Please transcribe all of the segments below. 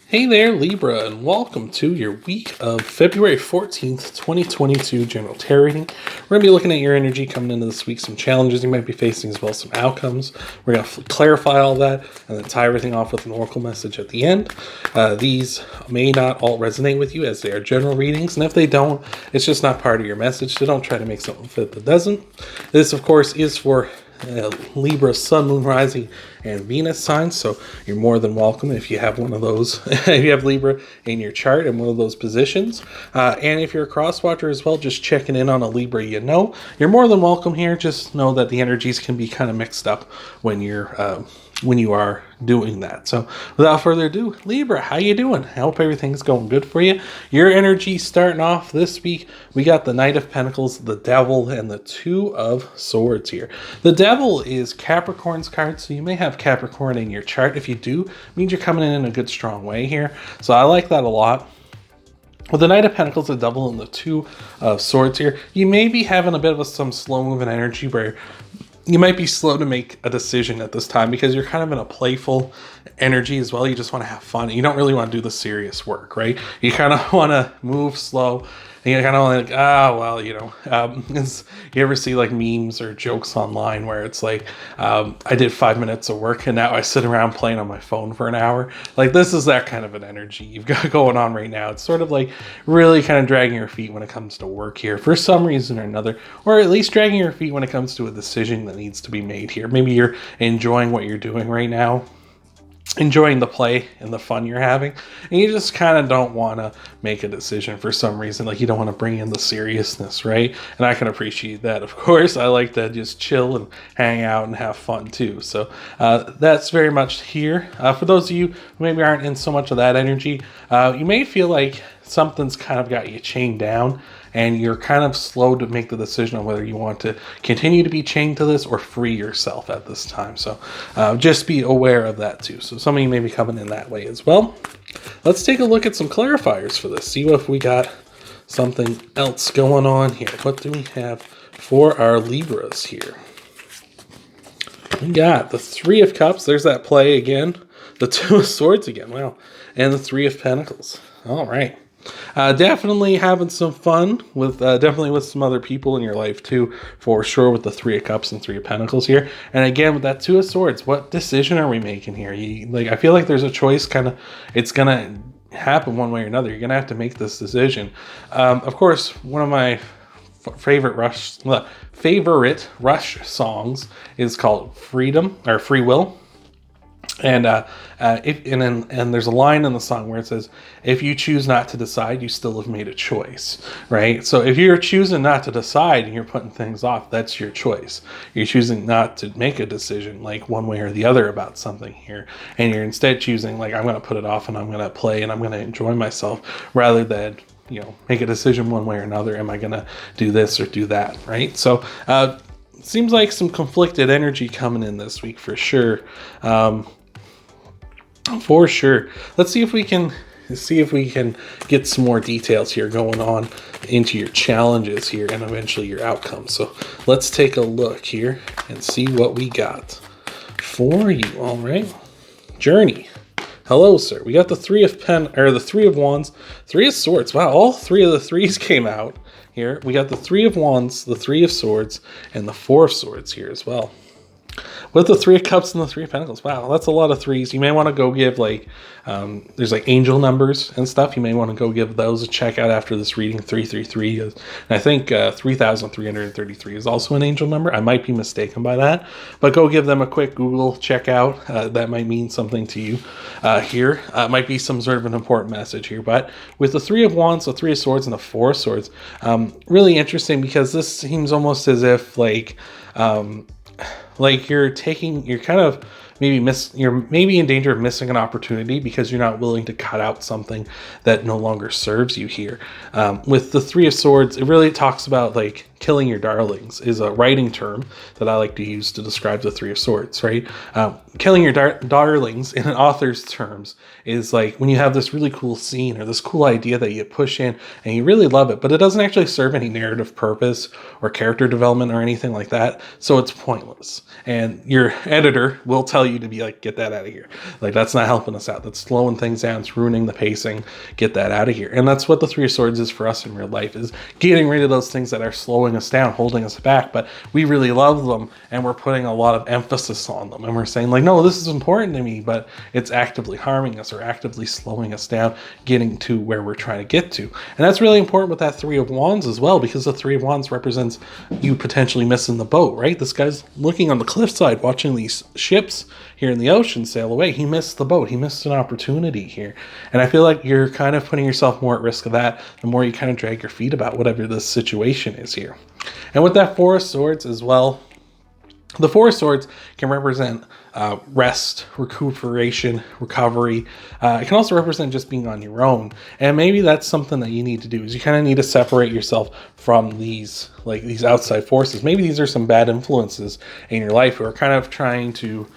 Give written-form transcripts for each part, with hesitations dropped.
Hey there, Libra, and welcome to your week of February 14th, 2022 general tarot reading. We're going to be looking at your energy coming into this week, some challenges you might be facing, as well as some outcomes. We're going to clarify all that and then tie everything off with an oracle message at the end. These may not all resonate with you as they are general readings, and if they don't, it's just not part of your message, so don't try to make something fit that doesn't. This, of course, is for Libra, Sun, Moon, Rising, and Venus signs, so you're more than welcome if you have one of those. If you have Libra in your chart in one of those positions, and if you're a cross watcher as well, just checking in on a Libra you're more than welcome here. Just know that the energies can be kind of mixed up when you are doing that. So without further ado, Libra, how you doing? I hope everything's going good for you. Your energy starting off this week, we got the Knight of Pentacles, the Devil, and the Two of Swords here. The Devil is Capricorn's card, so you may have Capricorn in your chart. If you do, it means you're coming in a good strong way here. So I like that a lot. With the Knight of Pentacles, the Devil, and the Two of Swords here, you may be having a bit of some slow moving energy where you might be slow to make a decision at this time because you're kind of in a playful energy as well. You just want to have fun. You don't really want to do the serious work, right? You kind of want to move slow. And you kind of like, you ever see like memes or jokes online where it's like, I did 5 minutes of work and now I sit around playing on my phone for an hour. Like, this is that kind of an energy you've got going on right now. It's sort of like really kind of dragging your feet when it comes to work here for some reason or another, or at least dragging your feet when it comes to a decision that needs to be made here. Maybe you're enjoying what you're doing right now, enjoying the play and the fun you're having, and you just kind of don't want to make a decision for some reason. Like, you don't want to bring in the seriousness, right? And I can appreciate that. Of course, I like to just chill and hang out and have fun too. So that's very much here. For those of you who maybe aren't in so much of that energy, you may feel like something's kind of got you chained down and you're kind of slow to make the decision on whether you want to continue to be chained to this or free yourself at this time. So just be aware of that too. So some of you may be coming in that way as well. Let's take a look at some clarifiers for this. See if we got something else going on here. What do we have for our Libras here? We got the Three of Cups. There's that play again. The Two of Swords again. Wow. And the Three of Pentacles. All right. Definitely having some fun with definitely with some other people in your life too, for sure, with the Three of Cups and Three of Pentacles here. And again, with that Two of Swords, what decision are we making here? I feel like there's a choice, kind of, it's gonna happen one way or another. You're gonna have to make this decision. Of course, one of my favorite Rush songs is called Freedom or Free Will. And there's a line in the song where it says, if you choose not to decide, you still have made a choice, right? So if you're choosing not to decide and you're putting things off, that's your choice. You're choosing not to make a decision like one way or the other about something here. And you're instead choosing like, I'm going to put it off and I'm going to play and I'm going to enjoy myself, rather than, make a decision one way or another. Am I going to do this or do that, right? So seems like some conflicted energy coming in this week for sure. For sure. Let's see if we can get some more details here going on into your challenges here and eventually your outcomes. So let's take a look here and see what we got for you. All right. Journey. Hello, sir. We got the Three of Wands, Three of Swords. Wow, all three of the threes came out here. We got the Three of Wands, the Three of Swords, and the Four of Swords here as well. With the Three of Cups and the Three of Pentacles. Wow, that's a lot of threes. You may want to go give there's like angel numbers and stuff. You may want to go give those a check out after this reading. 333 is, and I think 3,333 is also an angel number. I might be mistaken by that, but go give them a quick Google check out. That might mean something to you here. It might be some sort of an important message here. But with the Three of Wands, the Three of Swords, and the Four of Swords, really interesting because this seems almost as if you're kind of you're maybe in danger of missing an opportunity because you're not willing to cut out something that no longer serves you here. With the Three of Swords, it really talks about like killing your darlings is a writing term that I like to use to describe the Three of Swords, right? Killing your darlings in an author's terms is like when you have this really cool scene or this cool idea that you push in and you really love it, but it doesn't actually serve any narrative purpose or character development or anything like that. So it's pointless. And your editor will tell you to be like, get that out of here. Like, that's not helping us out. That's slowing things down. It's ruining the pacing. Get that out of here. And that's what the Three of Swords is for us in real life, is getting rid of those things that are slowing us down, holding us back. But we really love them, and we're putting a lot of emphasis on them. And we're saying like, no, this is important to me, but it's actively harming us or actively slowing us down, getting to where we're trying to get to. And that's really important with that Three of Wands as well, because the Three of Wands represents you potentially missing the boat, right? This guy's looking on the cliffside, watching these ships here in the ocean sail away. He missed the boat. He missed an opportunity here. And I feel like you're kind of putting yourself more at risk of that the more you kind of drag your feet about whatever this situation is here. And with that Four of Swords as well, the Four of Swords can represent rest, recuperation, recovery. It can also represent just being on your own. And maybe that's something that you need to do, is you kind of need to separate yourself from these outside forces. Maybe these are some bad influences in your life who are kind of trying to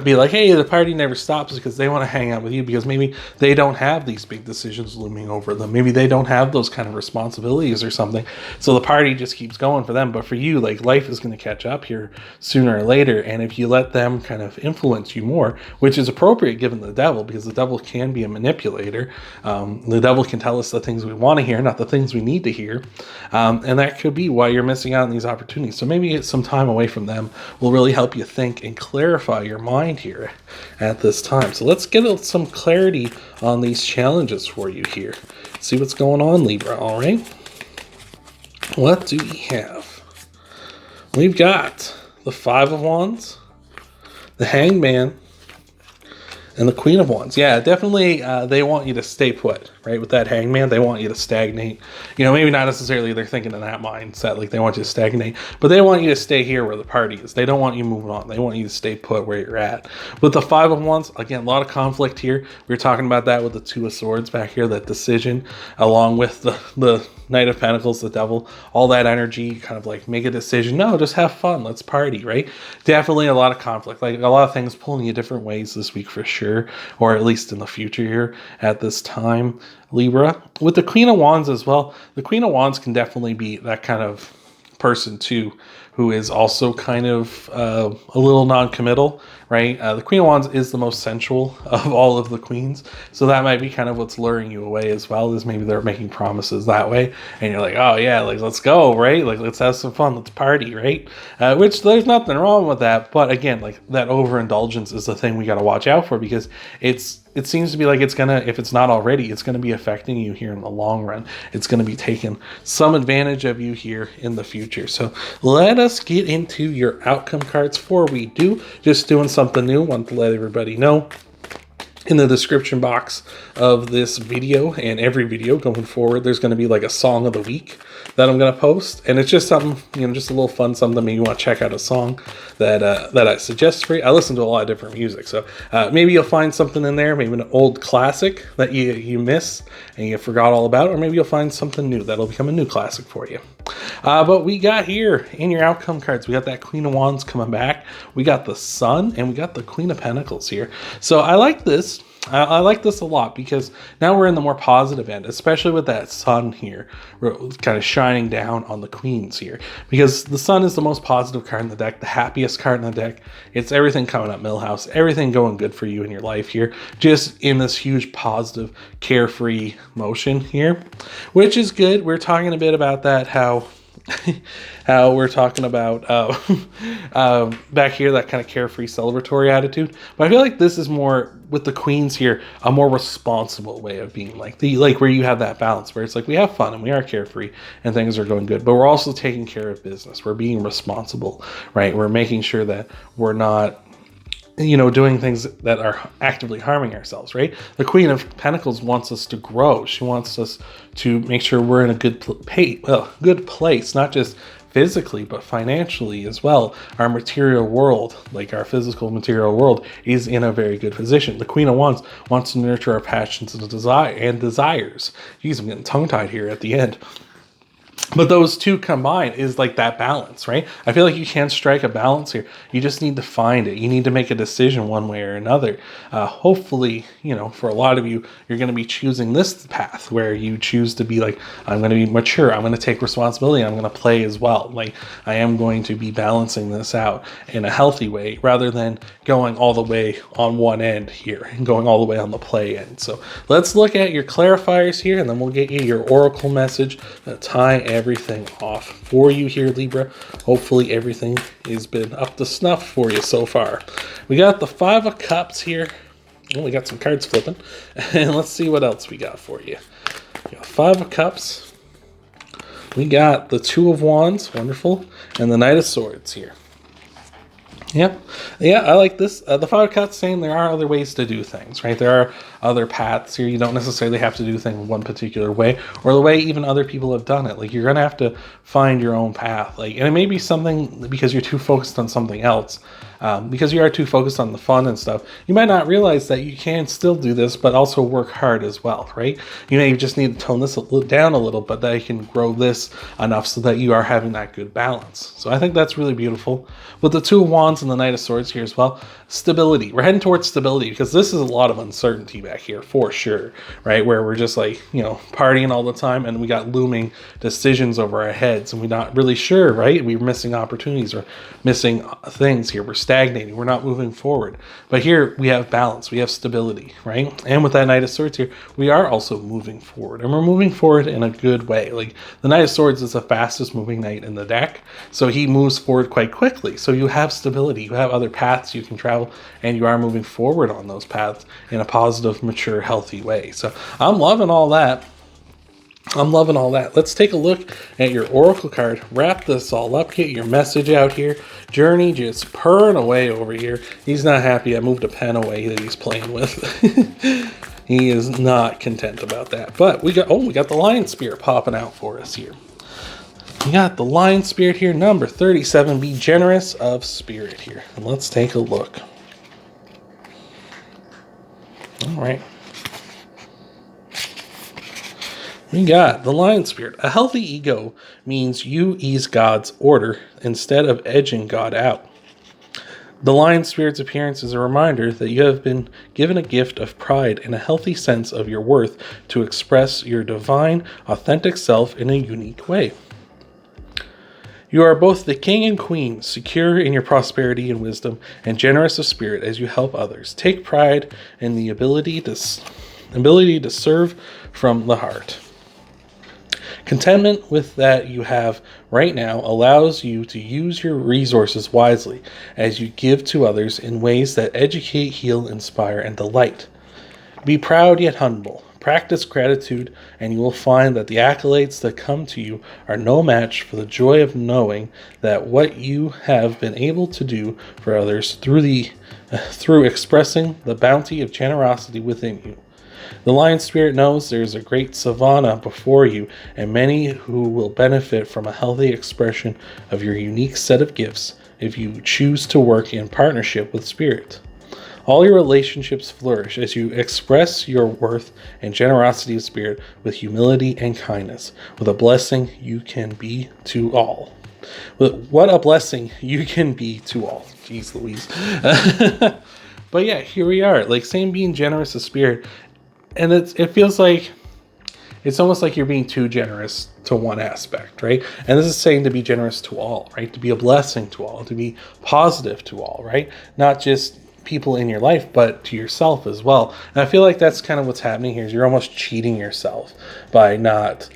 be like, hey, the party never stops, because they want to hang out with you, because maybe they don't have these big decisions looming over them. Maybe they don't have those kind of responsibilities or something. So the party just keeps going for them. But for you, like, life is going to catch up here sooner or later. And if you let them kind of influence you more, which is appropriate given the devil, because the devil can be a manipulator. The devil can tell us the things we want to hear, not the things we need to hear. And that could be why you're missing out on these opportunities. So maybe some time away from them will really help you think and clarify your mind here at this time. So let's get some clarity on these challenges for you here. See what's going on, Libra. All right. What do we have? We've got the Five of Wands, the Hanged Man, and the Queen of Wands. Yeah, definitely they want you to stay put, right? With that Hangman, they want you to stagnate. Maybe not necessarily they're thinking in that mindset, like they want you to stagnate, but they want you to stay here where the party is. They don't want you moving on. They want you to stay put where you're at. With the Five of Wands, again, a lot of conflict here. We were talking about that with the Two of Swords back here, that decision, along with the Knight of Pentacles, the devil, all that energy, kind of like make a decision. No, just have fun. Let's party, right? Definitely a lot of conflict, like a lot of things pulling you different ways this week for sure, or at least in the future here at this time, Libra. With the Queen of Wands as well, the Queen of Wands can definitely be that kind of person too, who is also kind of a little non-committal, right? The Queen of Wands is the most sensual of all of the queens. So that might be kind of what's luring you away as well, is maybe they're making promises that way. And you're like, oh yeah, like let's go, right? Like let's have some fun, let's party, right? Which there's nothing wrong with that. But again, like that overindulgence is the thing we got to watch out for, because it seems to be like it's gonna, if it's not already, it's gonna be affecting you here in the long run. It's gonna be taking some advantage of you here in the future. So let us get into your outcome cards. Before we do, just doing something new, want to let everybody know, in the description box of this video and every video going forward, there's going to be like a song of the week that I'm going to post. And it's just something, just a little fun something. Maybe you want to check out a song that I suggest for you. I listen to a lot of different music. So maybe you'll find something in there, maybe an old classic that you missed and you forgot all about, or maybe you'll find something new that'll become a new classic for you. But we got here in your outcome cards, we got that Queen of Wands coming back. We got the Sun, and we got the Queen of Pentacles here. So I like this. I like this a lot, because now we're in the more positive end, especially with that Sun here, kind of shining down on the queens here, because the Sun is the most positive card in the deck, the happiest card in the deck. It's everything coming up Millhouse, everything going good for you in your life here, just in this huge positive carefree motion here, which is good. We're talking a bit about that, how we're talking about back here, that kind of carefree celebratory attitude. But I feel like this is more, with the queens here, a more responsible way of being, like where you have that balance where it's like we have fun and we are carefree and things are going good, but we're also taking care of business. We're being responsible, right? We're making sure that we're not doing things that are actively harming ourselves, right? The Queen of Pentacles wants us to grow. She wants us to make sure we're in a good place, not just physically, but financially as well. Our material world, like our physical material world, is in a very good position. The Queen of Wands wants to nurture our passions and desires. Jeez, I'm getting tongue-tied here at the end. But those two combined is like that balance, right? I feel like you can't strike a balance here. You just need to find it. You need to make a decision one way or another. Hopefully, for a lot of you, you're going to be choosing this path where you choose to be like, I'm going to be mature. I'm going to take responsibility. I'm going to play as well. Like, I am going to be balancing this out in a healthy way rather than going all the way on one end here and going all the way on the play end. So let's look at your clarifiers here, and then we'll get you your oracle message to tie everything off for you here, Libra. Hopefully everything has been up to snuff for you so far. We got the 5 of Cups here. Oh, we got some cards flipping. And let's see what else we got for you. We got 5 of Cups. We got the 2 of Wands. Wonderful. And the Knight of Swords here. Yeah, I like this. The 5 of Cups saying there are other ways to do things, right? There are other paths here. You don't necessarily have to do things one particular way, or the way even other people have done it. Like, you're gonna have to find your own path. Like, and it may be something because you're too focused on something else. Because you are too focused on the fun and stuff, you might not realize that you can still do this, but also work hard as well, right? You just need to tone this down a little, but that you can grow this enough so that you are having that good balance. So I think that's really beautiful. With the 2 of Wands and the Knight of Swords here as well, stability. We're heading towards stability because this is a lot of uncertainty back here for sure, right? Where we're just like, partying all the time, and we got looming decisions over our heads, and we're not really sure, right? We're missing opportunities or missing things here. We're stagnating. We're not moving forward. But here we have balance. We have stability, right? And with that Knight of Swords here, we are also moving forward, and we're moving forward in a good way. Like, the Knight of Swords is the fastest moving knight in the deck, so he moves forward quite quickly. So you have stability. You have other paths you can travel, and you are moving forward on those paths in a positive, mature, healthy way. So I'm loving all that. Let's take a look at your oracle card. Wrap this all up. Get your message out here. Journey just purring away over here. He's not happy. I moved a pen away that he's playing with. He is not content about that. But we got the Lion Spirit popping out for us here. We got the Lion Spirit here, number 37. Be generous of spirit here. And let's take a look. All right. We got the Lion Spirit. A healthy ego means you ease God's order instead of edging God out. The Lion Spirit's appearance is a reminder that you have been given a gift of pride and a healthy sense of your worth to express your divine, authentic self in a unique way. You are both the king and queen, secure in your prosperity and wisdom, and generous of spirit as you help others. Take pride in the ability to serve from the heart. Contentment with that you have right now allows you to use your resources wisely as you give to others in ways that educate, heal, inspire, and delight. Be proud yet humble. Practice gratitude, and you will find that the accolades that come to you are no match for the joy of knowing that what you have been able to do for others through expressing the bounty of generosity within you. The Lion Spirit knows there is a great savanna before you, and many who will benefit from a healthy expression of your unique set of gifts if you choose to work in partnership with Spirit. All your relationships flourish as you express your worth and generosity of spirit with humility and kindness, with a blessing you can be to all. What a blessing you can be to all. Jeez Louise. But yeah, here we are. Like, same being generous of spirit. And it feels like it's almost like you're being too generous to one aspect, right? And this is saying to be generous to all, right? To be a blessing to all, to be positive to all, right? Not just people in your life, but to yourself as well. And I feel like that's kind of what's happening here is you're almost cheating yourself by not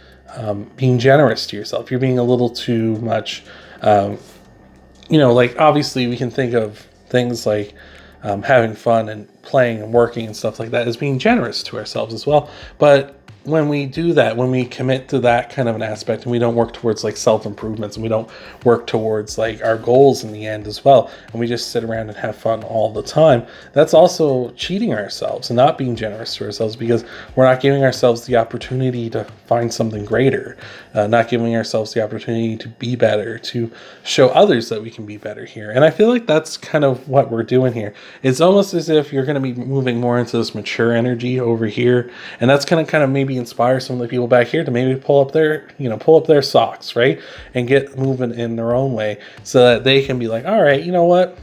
being generous to yourself. You're being a little too much, like obviously we can think of things like having fun and playing and working and stuff like that as being generous to ourselves as well. But when we do that, when we commit to that kind of an aspect and we don't work towards like self-improvements and we don't work towards like our goals in the end as well, and we just sit around and have fun all the time, that's also cheating ourselves and not being generous to ourselves because we're not giving ourselves the opportunity to find something greater, not giving ourselves the opportunity to be better, to show others that we can be better here. And I feel like that's kind of what we're doing here. It's almost as if you're going to be moving more into this mature energy over here, and that's going to kind of maybe maybe inspire some of the people back here to maybe pull up their socks, right? And get moving in their own way so that they can be like, all right, you know what?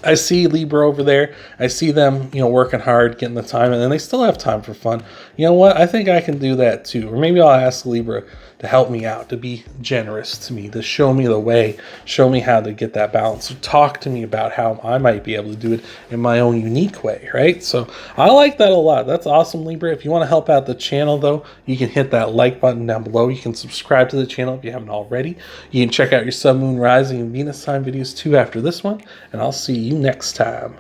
I see Libra over there. I see them, working hard, getting the time, and then they still have time for fun. You know what? I think I can do that too. Or maybe I'll ask Libra to help me out, to be generous to me, to show me the way, show me how to get that balance. So talk to me about how I might be able to do it in my own unique way, right? So I like that a lot. That's awesome, Libra. If you want to help out the channel, though, you can hit that like button down below. You can subscribe to the channel if you haven't already. You can check out your Sun, Moon, Rising, and Venus sign videos too after this one, and I'll see you next time.